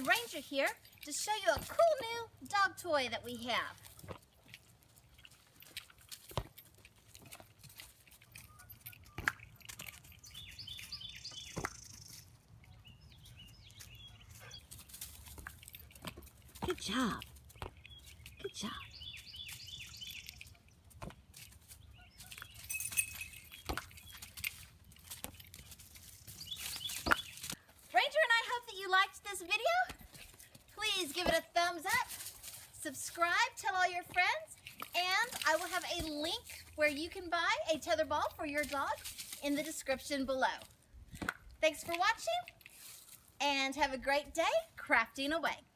and Ranger here to show you a cool new dog toy that we have. Good job. Good job. Ranger and I hope that you liked this video. Please give it a thumbs up, subscribe, tell all your friends, and I will have a link where you can buy a tether ball for your dog in the description below. Thanks for watching, and have a great day crafting away.